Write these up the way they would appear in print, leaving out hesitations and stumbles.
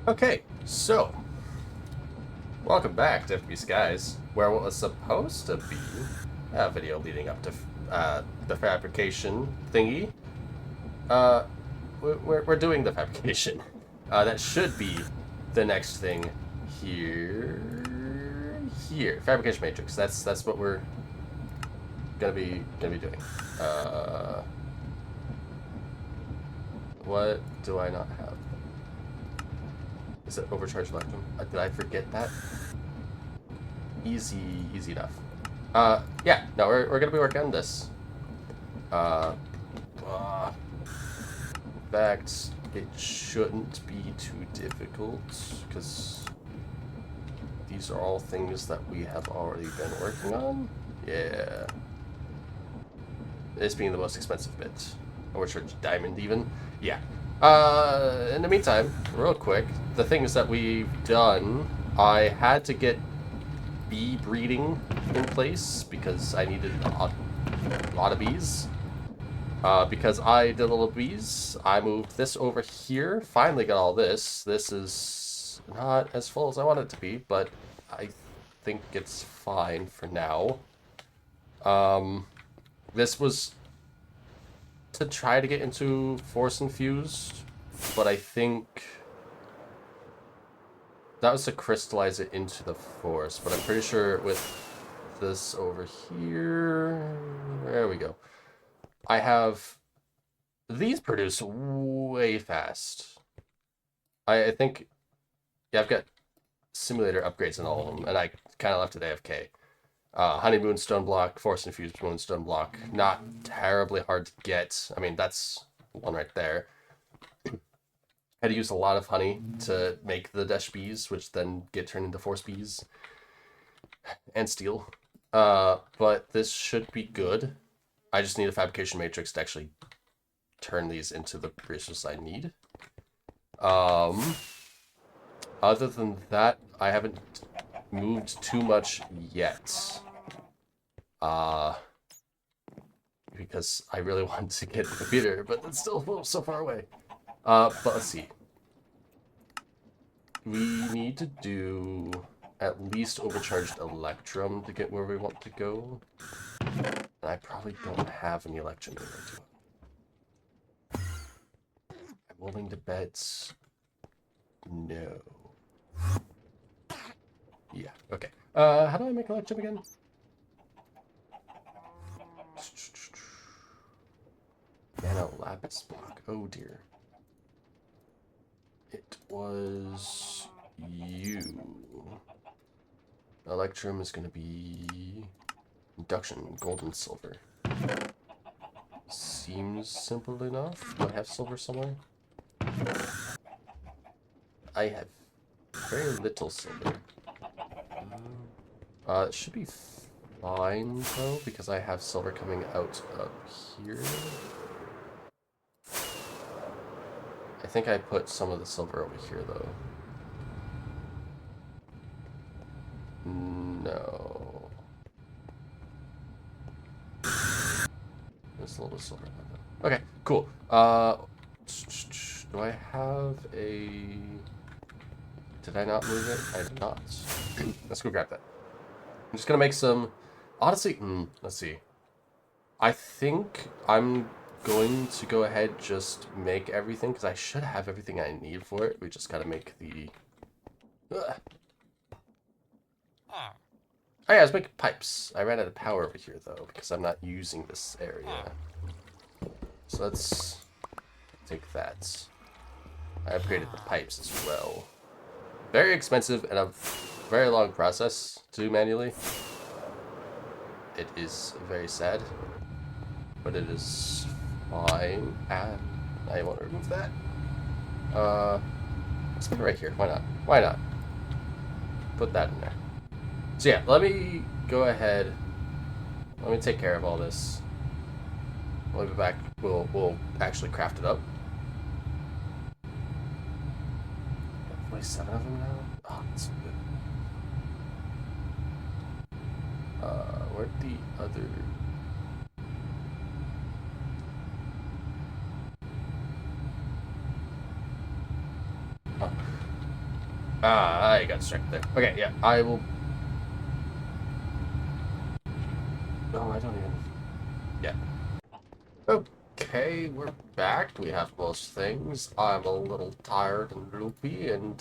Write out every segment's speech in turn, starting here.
Okay, so welcome back to FTB Skies, where what was supposed to be a video leading up to the fabrication thingy. We're doing the fabrication. That should be the next thing here. Here, fabrication matrix. That's what we're gonna be doing. What do I not have? Is it overcharged electrum? Did I forget that? Easy enough. Yeah, no, we're gonna be working on this. In fact, it shouldn't be too difficult, because these are all things that we have already been working on. Yeah. This being the most expensive bit. Overcharged diamond, even. Yeah. In the meantime, real quick, the things that we've done, I had to get bee breeding in place because I needed a lot of bees. Because I did a little bees, I moved this over here, finally got all this. This is not as full as I want it to be, but I think it's fine for now. This was to try to get into Force Infused, but I think that was to crystallize it into the Force, but I'm pretty sure with this over here, there we go. I have these produce way fast. I think, yeah, I've got simulator upgrades in all of them, and I kind of left it AFK. Honeymoon stone block, Force Infused moonstone block. Not terribly hard to get. I mean, that's one right there. Had to use a lot of honey to make the Desh bees, which then get turned into Force bees. And steel. But this should be good. I just need a fabrication matrix to actually turn these into the resources I need. Other than that, I haven't moved too much yet. Because I really wanted to get the computer, but it's still so far away. But let's see. We need to do at least overcharged electrum to get where we want to go. And I probably don't have any electrum in there, do I? I'm willing to bet no. Yeah, okay. How do I make electrum again? Nano lapis block. Oh dear. It was you. Electrum is going to be induction, gold and silver. Seems simple enough. Do I have silver somewhere? I have very little silver. It should be fine though, because I have silver coming out up here. I think I put some of the silver over here though. No. There's a little silver. Okay, cool. Do I have a... Did I not move it? I did not. Let's go grab that. I'm just gonna make some... Honestly, let's see. I think I'm going to go ahead just make everything, because I should have everything I need for it. We just gotta make the... Oh yeah, let's make pipes. I ran out of power over here, though, because I'm not using this area. So let's take that. I upgraded the pipes as well. Very expensive and a very long process to do manually. It is very sad, but it is fine. And I want to remove that. Let's put it right here. Why not? Why not? Put that in there. So yeah, let me go ahead. Let me take care of all this. We'll be back. We'll actually craft it up. 47 of them now? Oh, that's so good. Where'd the other... Oh. Ah, I got distracted there. Okay, yeah, I will... No, I don't even... Yeah. Okay, we're back. We have most things. I'm a little tired and loopy, and,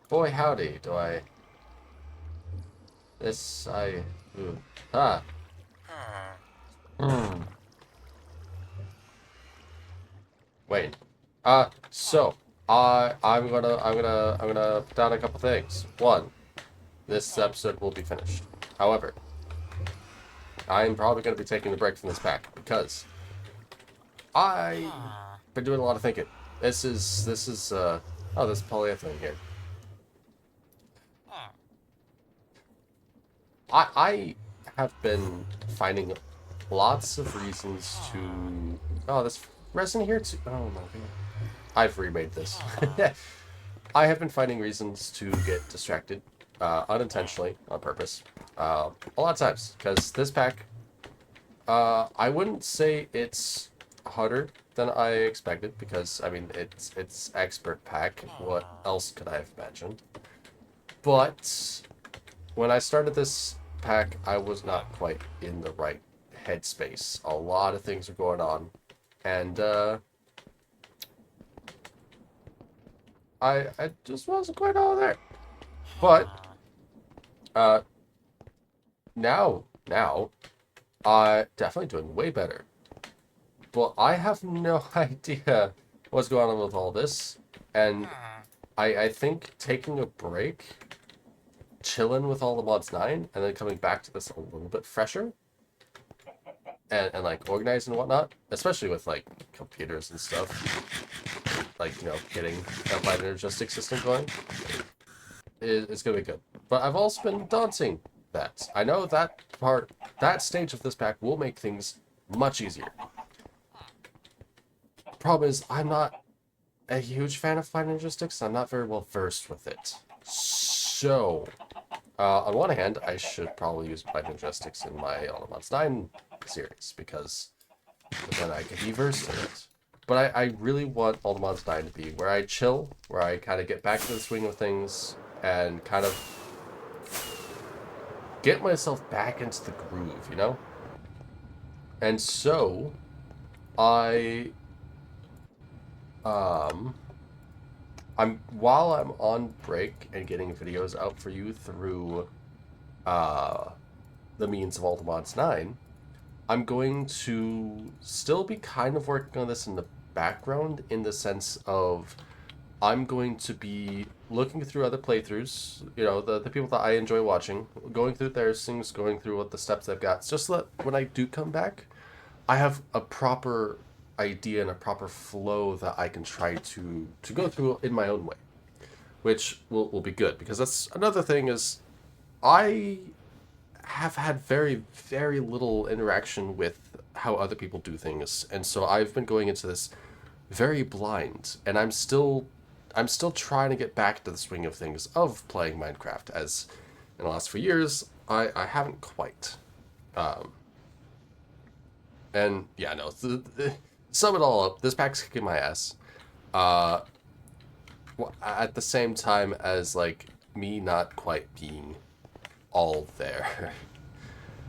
boy howdy, do I... This, I... Ooh. Ah. Hmm. Wait. So... I'm gonna put down a couple things. One, this episode will be finished. However, I'm probably gonna be taking a break from this pack, because... I've been doing a lot of thinking. Oh, there's polyethylene here. I have been finding lots of reasons to... Oh, there's resin here too. Oh my god. I've remade this. I have been finding reasons to get distracted, unintentionally, on purpose, a lot of times, because this pack, I wouldn't say it's harder than I expected, because, I mean, it's expert pack. What else could I have imagined? But when I started this pack, I was not quite in the right headspace. A lot of things are going on, and I just wasn't quite all there. But uh, now, definitely doing way better. But I have no idea what's going on with all this, and I think taking a break, chilling with all the mods 9, and then coming back to this a little bit fresher, and like organized and whatnot, especially with like computers and stuff, like, you know, getting Applied Energistic system going, is gonna be good. But I've also been daunting that. I know that that stage of this pack will make things much easier. Problem is, I'm not a huge fan of Applied Energistics. I'm not very well versed with it. So, on one hand, I should probably use Applied Energistics in my All the Mods 9 series, because then I can be versed in it. But I really want All the Mods 9 to be where I chill, where I kind of get back to the swing of things, and kind of get myself back into the groove, you know? And so, I, while I'm on break and getting videos out for you through, the means of All the Mods 9, I'm going to still be kind of working on this in the background, in the sense of I'm going to be looking through other playthroughs, you know, the people that I enjoy watching, going through their things, going through what the steps they've got, just so that when I do come back, I have a proper idea and a proper flow that I can try to go through in my own way, which will be good, because that's another thing is I have had very, very little interaction with how other people do things, and so I've been going into this very blind, and I'm still trying to get back to the swing of things of playing Minecraft, as in the last few years I haven't quite. And yeah, no, sum it all up, this pack's kicking my ass. Uh, at the same time as like me not quite being all there.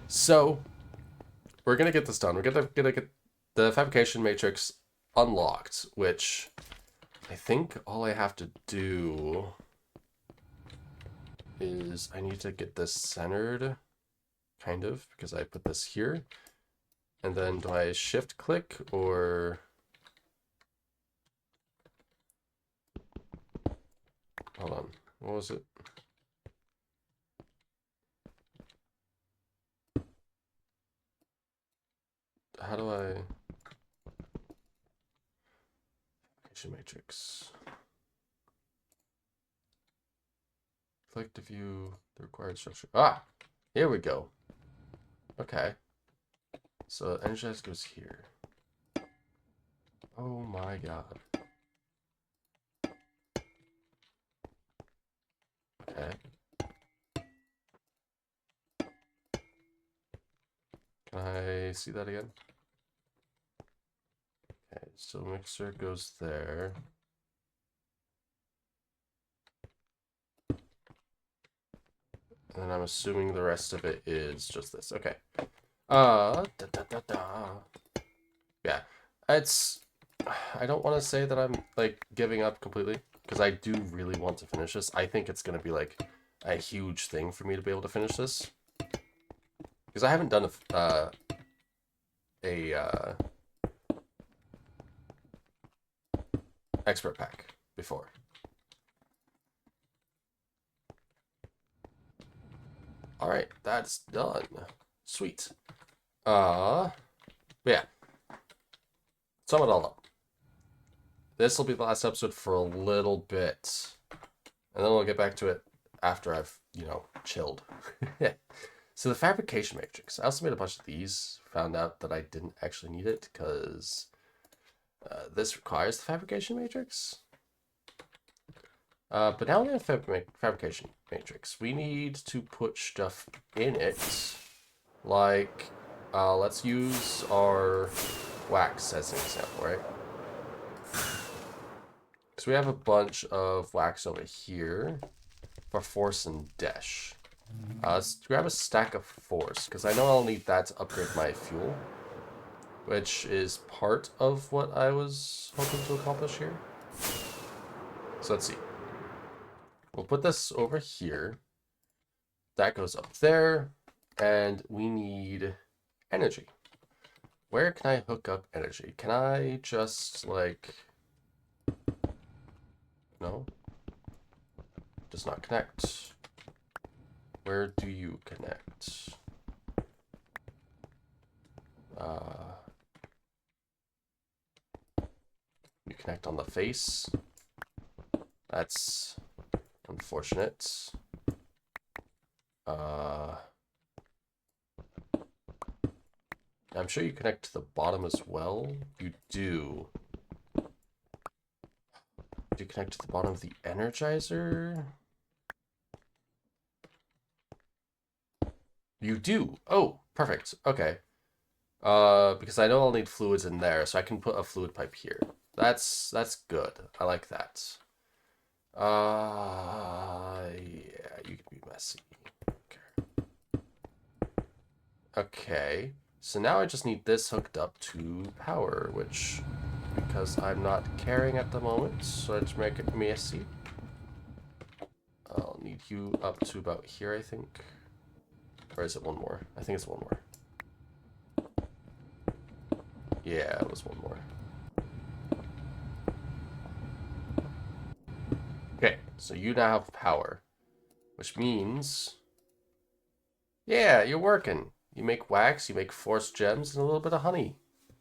So we're gonna get this done. We're gonna get the fabrication matrix unlocked, which I think all I have to do is I need to get this centered, kind of, because I put this here. And then do I shift click or... Hold on, what was it? How do I... Fabrication matrix. Click to view the required structure. Ah! Here we go. Okay. So energize goes here. Oh my god. Okay. Can I see that again? Okay, so mixer goes there. And I'm assuming the rest of it is just this. Okay. Yeah. It's... I don't want to say that I'm, like, giving up completely, because I do really want to finish this. I think it's going to be, like, a huge thing for me to be able to finish this. Because I haven't done a expert pack before. Alright, that's done. Sweet. Yeah. Sum it all up. This will be the last episode for a little bit. And then we'll get back to it after I've, you know, chilled. So the fabrication matrix. I also made a bunch of these. Found out that I didn't actually need it because this requires the fabrication matrix. But now we have fabrication matrix. We need to put stuff in it. Like, let's use our wax as an example, right? Because we have a bunch of wax over here for force and dash. Let's grab a stack of force, because I know I'll need that to upgrade my fuel, which is part of what I was hoping to accomplish here. So let's see. We'll put this over here. That goes up there, and we need energy. Where can I hook up energy? Can I just, like... No? Does not connect. Where do you connect? You connect on the face. That's unfortunate. I'm sure you connect to the bottom as well. You do. Do you connect to the bottom of the energizer? You do. Oh, perfect. Okay. Because I know I'll need fluids in there, so I can put a fluid pipe here. That's good. I like that. Yeah, you can be messy. Okay. So now I just need this hooked up to power, which, because I'm not carrying at the moment, so let's make it messy. I'll need you up to about here, I think. Or is it one more? I think it's one more. Yeah, it was one more. Okay, so you now have power, which means, yeah, you're working. You make wax, you make force gems, and a little bit of honey.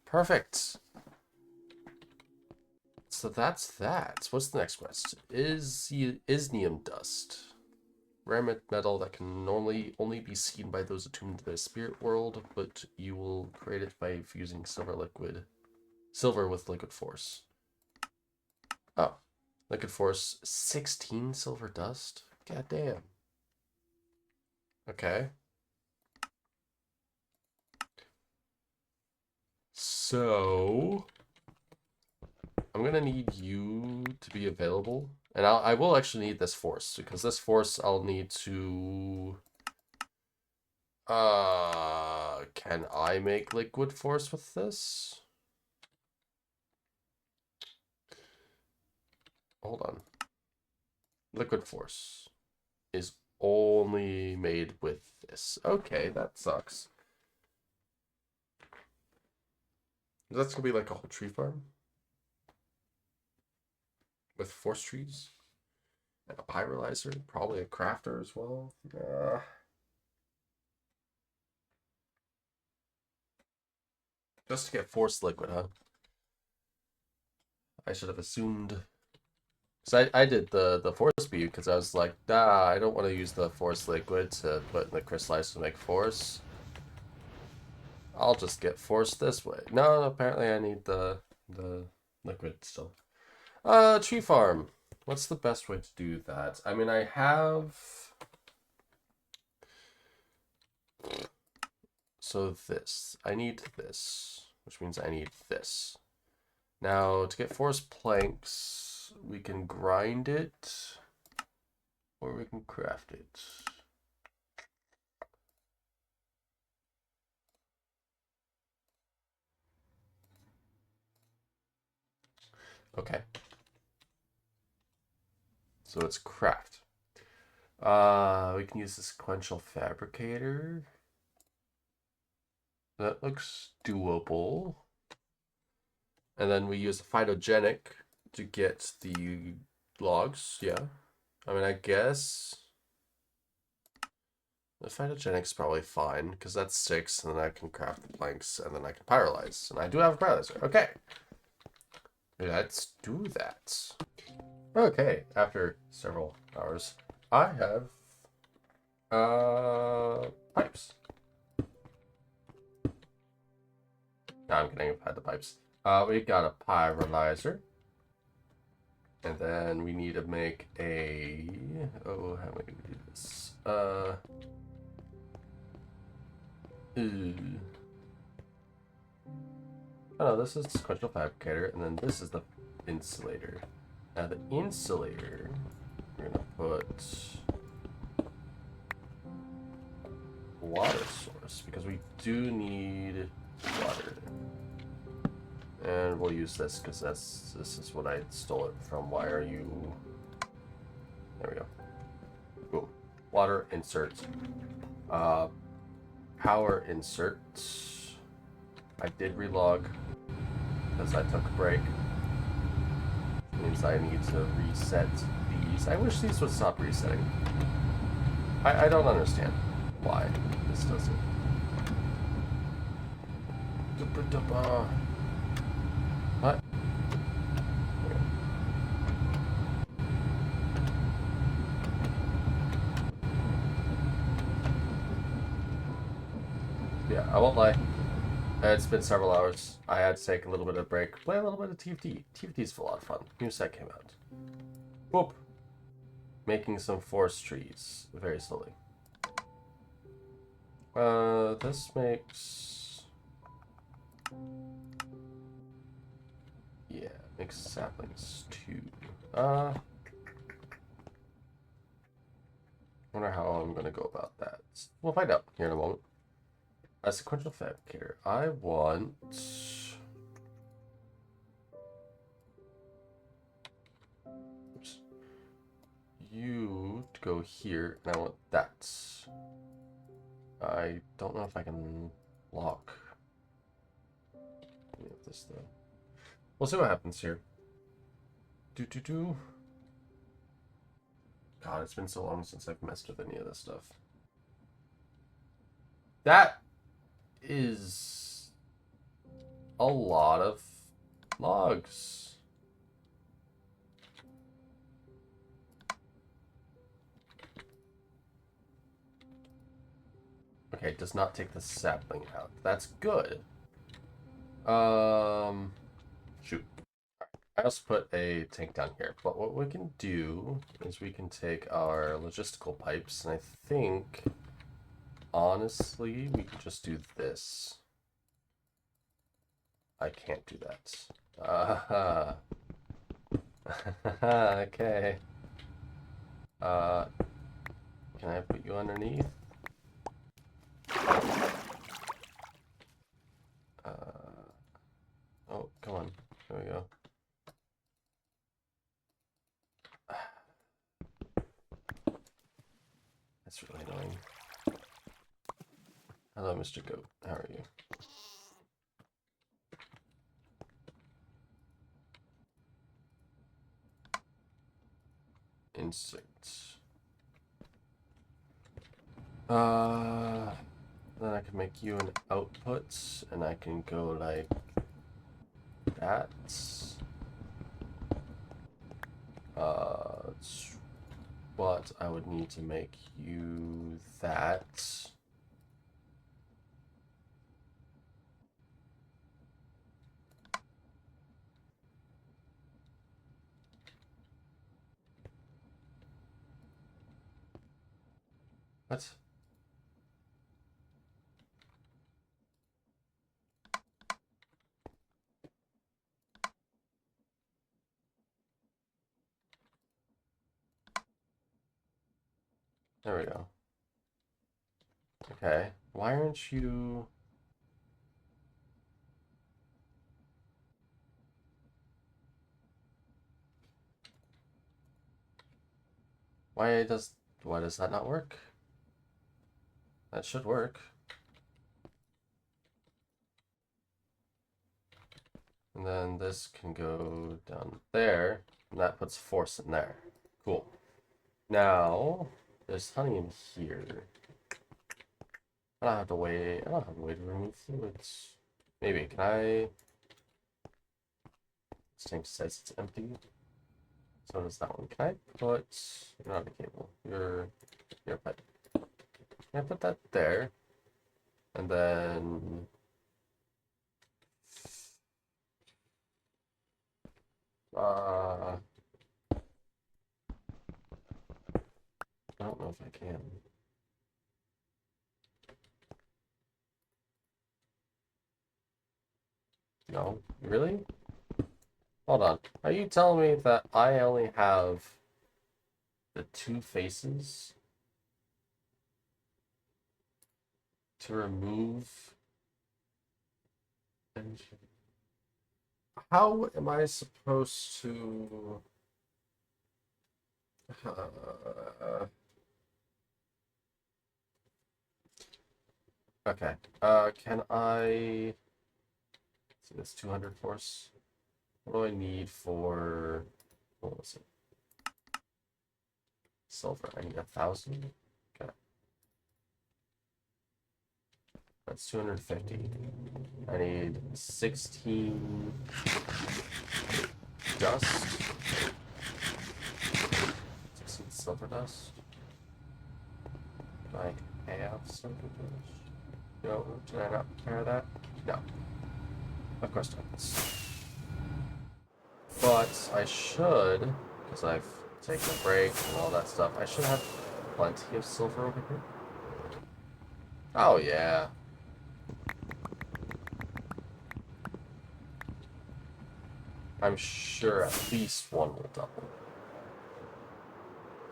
Perfect. So that's that. What's the next quest? Isnium dust. Rare metal that can normally only be seen by those attuned to the spirit world, but you will create it by fusing silver with liquid force. Oh, liquid force, 16 silver dust? God damn. Okay. So I'm gonna need you to be available, and I will actually need this force, because this force I'll need to can I make liquid force with this? Hold on. Liquid force is only made with this. Okay, that sucks. That's gonna be like a whole tree farm with force trees and a pyrolyzer, probably a crafter as well. Just to get force liquid, huh? I should have assumed. Because I did the force speed because I was like, nah, I don't want to use the force liquid to put in the crystallizer to make force. I'll just get force this way. No, apparently I need the liquid still. Tree farm. What's the best way to do that? I mean, I have... So this. I need this, which means I need this. Now, to get force planks, we can grind it, or we can craft it. Okay. So it's craft. We can use the sequential fabricator. That looks doable. And then we use a phytogenic to get the logs. Yeah. I mean, I guess the phytogenic's probably fine because that's 6, and then I can craft the planks, and then I can pyrolyze. And I do have a pyrolyzer. Okay. Let's do that. Okay, after several hours, I have pipes. No, I'm kidding, I've had the pipes. We got a pyrolyzer. And then we need to make a... Oh, how am I going to do this? Oh, no, this is the sequential fabricator, and then this is the insulator. Now, the insulator, we're going to put water source, because we do need water. And we'll use this because this is what I stole it from. Why are you? There we go. Boom. Water insert. Power insert. I did relog because I took a break. Means I need to reset these. I wish these would stop resetting. I don't understand why this doesn't. What? Okay. Yeah, I won't lie. It's been several hours. I had to take a little bit of a break, play a little bit of TFT. TFT's a lot of fun. New set came out. Whoop. Making some forest trees very slowly. This makes... Yeah, makes saplings too. Wonder how I'm gonna go about that. We'll find out here in a moment. A sequential fabricator. I want... Oops. You to go here, and I want that. I don't know if I can lock any of this though. We'll see what happens here. God, it's been so long since I've messed with any of this stuff. That is a lot of logs. Okay, does not take the sapling out. That's good. Shoot. I also put a tank down here, but what we can do is we can take our logistical pipes, and I think, honestly, we can just do this. I can't do that. Okay. Can I put you underneath? Oh, come on. There we go. That's really annoying. Hello, Mr. Goat. How are you? Insert. Then I can make you an output, and I can go like that. But I would need to make you that. What? There we go. Okay. Why aren't you... Why does that not work? That should work. And then this can go down there, and that puts force in there. Cool. Now, there's honey in here. I don't have to to remove fluids. Maybe, can I... This tank says it's empty. So does that one. Can I put... You're not a cable. You're a pipe. Can I put that there? And then... I don't know if I can. No? Really? Hold on. Are you telling me that I only have the two faces to remove engine? How am I supposed to... Okay. Can I... See this 200 force? What do I need for... What was it? Silver. I need 1,000? Okay. That's 250. I need 16 dust. 16 silver dust. Do I have silver dust? No, did I not prepare that? No. Of course not. But I should, because I've taken a break and all that stuff, I should have plenty of silver over here. Oh, yeah. I'm sure at least one will double.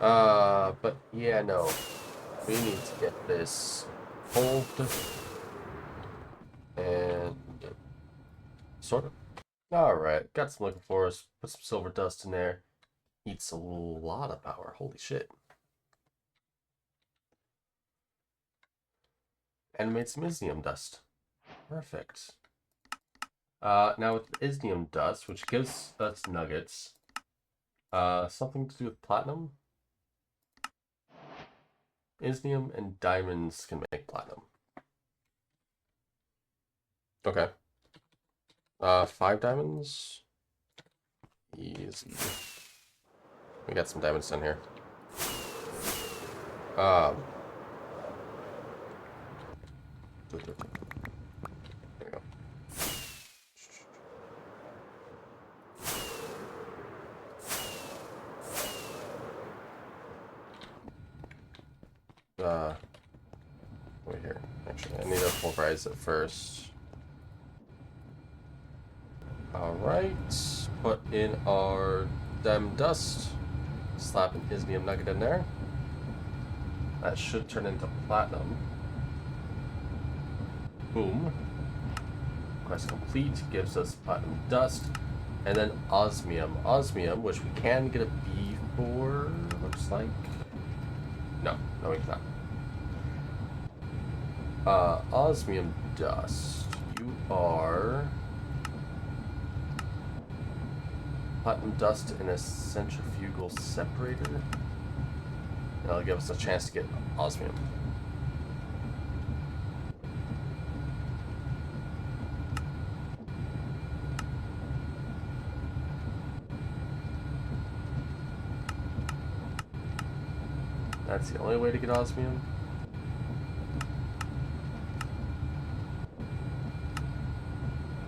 But yeah, no. We need to get this pulled and sort of. Alright, got some looking for us. Put some silver dust in there. Eats a lot of power. Holy shit. And made some isnium dust. Perfect. Now with isnium dust, which gives us nuggets, something to do with platinum. Isnium and diamonds can make platinum. Okay. 5 diamonds. Easy. We got some diamonds in here. There we go. Wait here. Actually, I need to pulverize it first. Alright, put in our diamond dust, slap an isnium nugget in there. That should turn into platinum. Boom. Quest complete, gives us platinum dust. And then osmium. Osmium, which we can get a B for, looks like. No, we cannot. Osmium dust. You are... platinum dust in a centrifugal separator. That'll give us a chance to get osmium. That's the only way to get osmium.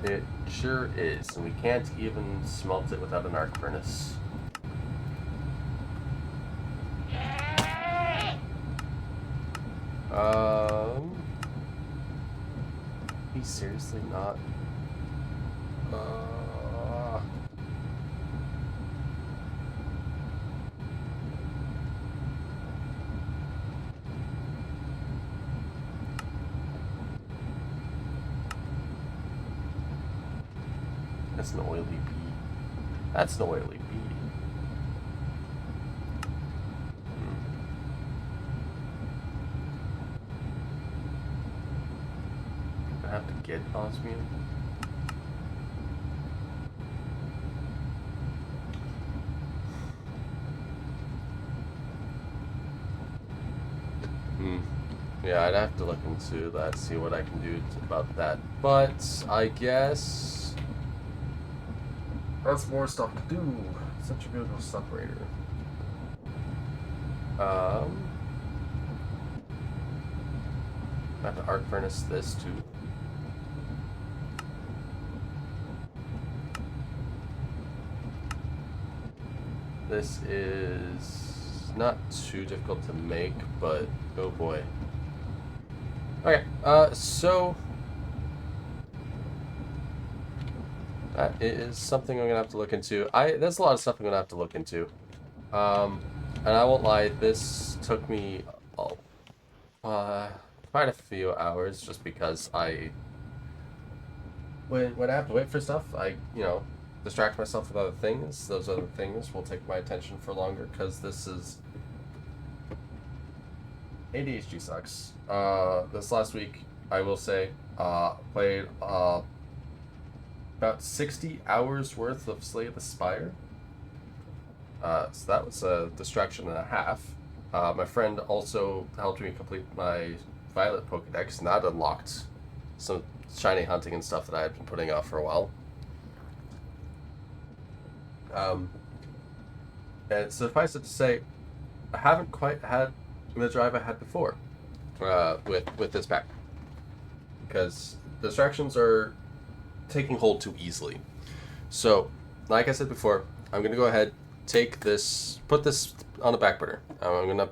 It sure is, and we can't even smelt it without an arc furnace. He's seriously not. That's an oily bee. That's an oily bee. to get osmium? Yeah, I'd have to look into that, see what I can do about that. But I guess that's more stuff to do. Centrifugal separator. I have to arc furnace this too. This is not too difficult to make, but oh boy. Okay, so that is something I'm gonna have to look into. There's a lot of stuff I'm gonna have to look into. And I won't lie, this took me quite a few hours just because when I have to wait for stuff, I distract myself with other things. Those other things will take my attention for longer because this is ADHD sucks. This last week, I will say, played about 60 hours worth of Slay the Spire. So that was a distraction and a half. My friend also helped me complete my Violet Pokedex, and that unlocked some shiny hunting and stuff that I had been putting off for a while. And suffice it to say, I haven't quite had the drive I had before with this pack, because distractions are taking hold too easily. So, like I said before, I'm gonna go ahead, take this, put this on the back burner. I'm gonna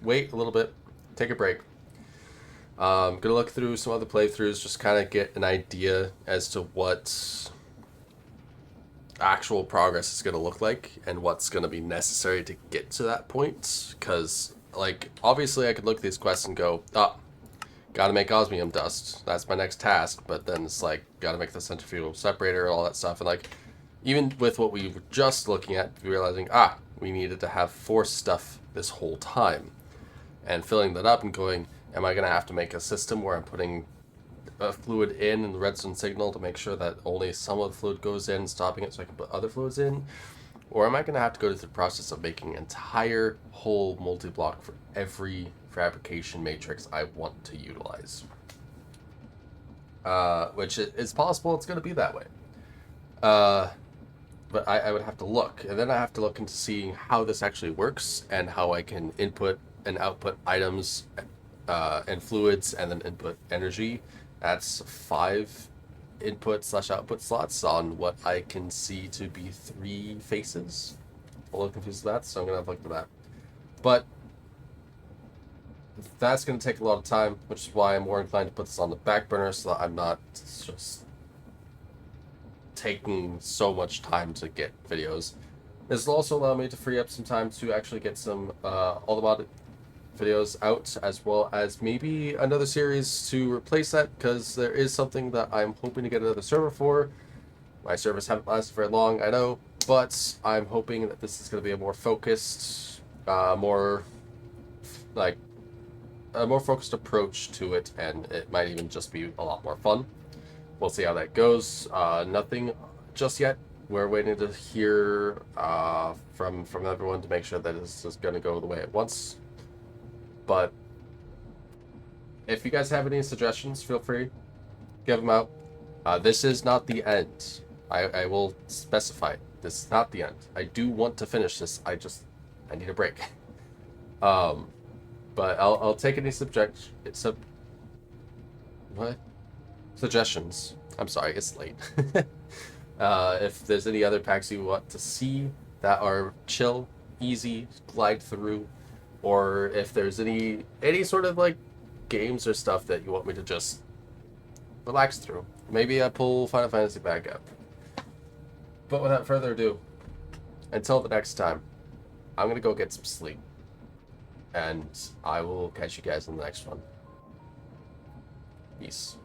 wait a little bit, take a break. I'm gonna look through some other playthroughs, just kind of get an idea as to what actual progress is going to look like and what's going to be necessary to get to that point. Because, like, obviously I could look at these quests and go, gotta make osmium dust, that's my next task. But then it's like, gotta make the centrifugal separator, all that stuff. And like, even with what we were just looking at, realizing we needed to have force stuff this whole time, and filling that up and going, am I going to have to make a system where I'm putting a fluid in the redstone signal to make sure that only some of the fluid goes in, stopping it so I can put other fluids in? Or am I going to have to go through the process of making an entire whole multi-block for every fabrication matrix I want to utilize? Which is possible it's going to be that way. But I would have to look, and then I have to look into seeing how this actually works and how I can input and output items and fluids, and then input energy. That's 5 input/output slots on what I can see to be 3 faces. I'm a little confused with that, so I'm going to have to look at that. But that's going to take a lot of time, which is why I'm more inclined to put this on the back burner so that I'm not just taking so much time to get videos. This will also allow me to free up some time to actually get some all the modded videos out, as well as maybe another series to replace that, because there is something that I'm hoping to get another server for. My servers haven't lasted very long, I know, but I'm hoping that this is going to be a more focused, more focused approach to it, and it might even just be a lot more fun. We'll see how that goes. Nothing just yet. We're waiting to hear from everyone to make sure that this is going to go the way it wants. But if you guys have any suggestions, feel free, give them out. This is not the end. I will specify, this is not the end. I do want to finish this. I need a break. But I'll take any suggestions. I'm sorry, it's late. If there's any other packs you want to see that are chill, easy, glide through, or if there's any sort of like games or stuff that you want me to just relax through, maybe I pull Final Fantasy back up. But without further ado, until the next time, I'm gonna go get some sleep, and I will catch you guys in the next one. Peace.